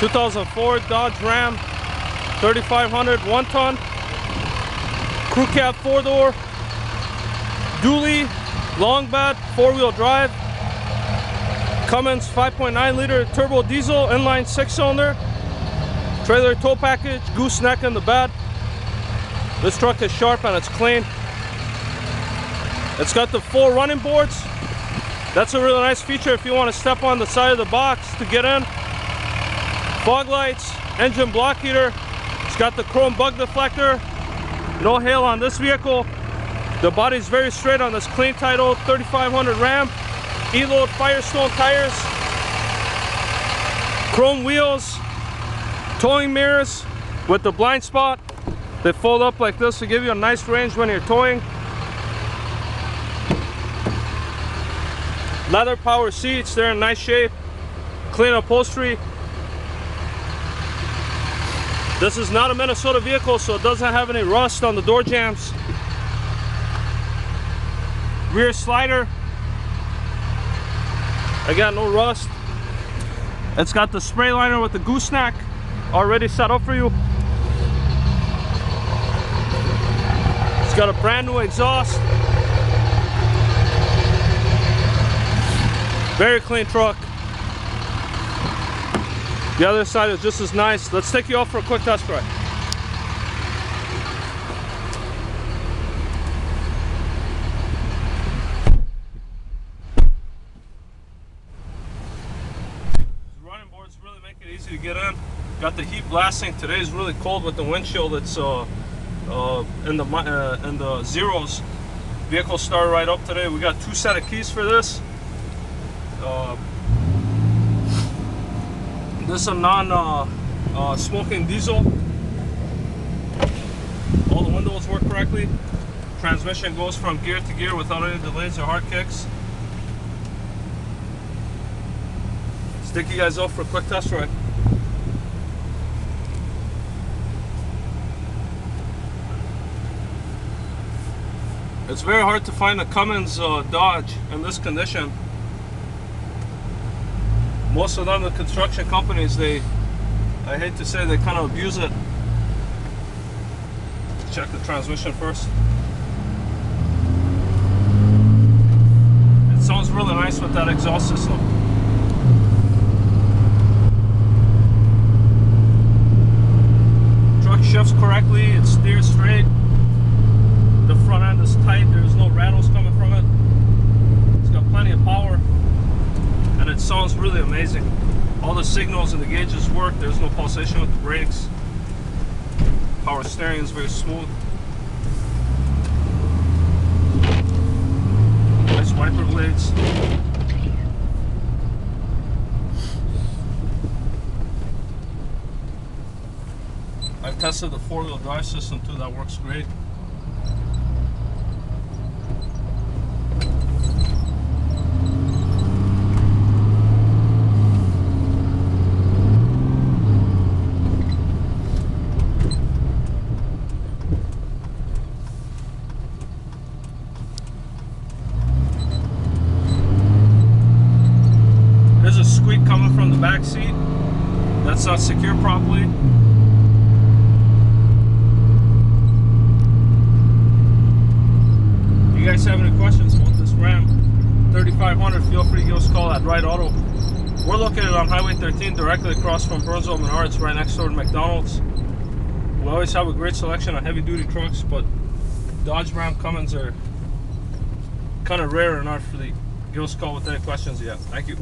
2004 Dodge Ram 3500 1-ton, crew cab 4-door, dually, long bed, 4-wheel drive, Cummins 5.9 liter turbo diesel, inline 6-cylinder, trailer tow package, gooseneck in the bed. This truck is sharp and it's clean. It's got the full running boards. That's a really nice feature if you want to step on the side of the box to get in. Fog lights, engine block heater. It's got the chrome bug deflector. No hail on this vehicle. The body's very straight on this clean title 3500 Ram. E-load Firestone tires. Chrome wheels. Towing mirrors with the blind spot. They fold up like this to give you a nice range when you're towing. Leather power seats, they're in nice shape. Clean upholstery. This is not a Minnesota vehicle, so it doesn't have any rust on the door jambs. Rear slider. Again, no rust. It's got the spray liner with the gooseneck already set up for you. It's got a brand new exhaust. Very clean truck. The other side is just as nice. Let's take you off for a quick test ride. The running boards really make it easy to get in. Got the heat blasting. Today is really cold with the windshield. It's in the zeros. Vehicle started right up today. We got 2 sets of keys for this. This is a non-smoking diesel. All the windows work correctly. Transmission goes from gear to gear without any delays or hard kicks. Let's take you guys off for a quick test ride. It's very hard to find a Cummins Dodge in this condition. Most of them, the construction companies, I hate to say, they kind of abuse it. Check the transmission first. It sounds really nice with that exhaust system. Truck shifts correctly, it steers straight. The front end is tight, there's no rattles coming from it. It's got plenty of power. And it sounds really amazing. All the signals and the gauges work. There's no pulsation with the brakes. Power steering is very smooth. Nice wiper blades. I've tested the 4-wheel drive system too. That works great. There's a squeak coming from the back seat. That's not secure properly. If you guys have any questions about this Ram 3500, feel free to give us a call at Ride Auto. We're located on Highway 13, directly across from Burnsville Menards, right next door to McDonald's. We always have a great selection of heavy-duty trucks, but Dodge Ram Cummins are kind of rare and not for the. Give us a call with any questions you have. Thank you.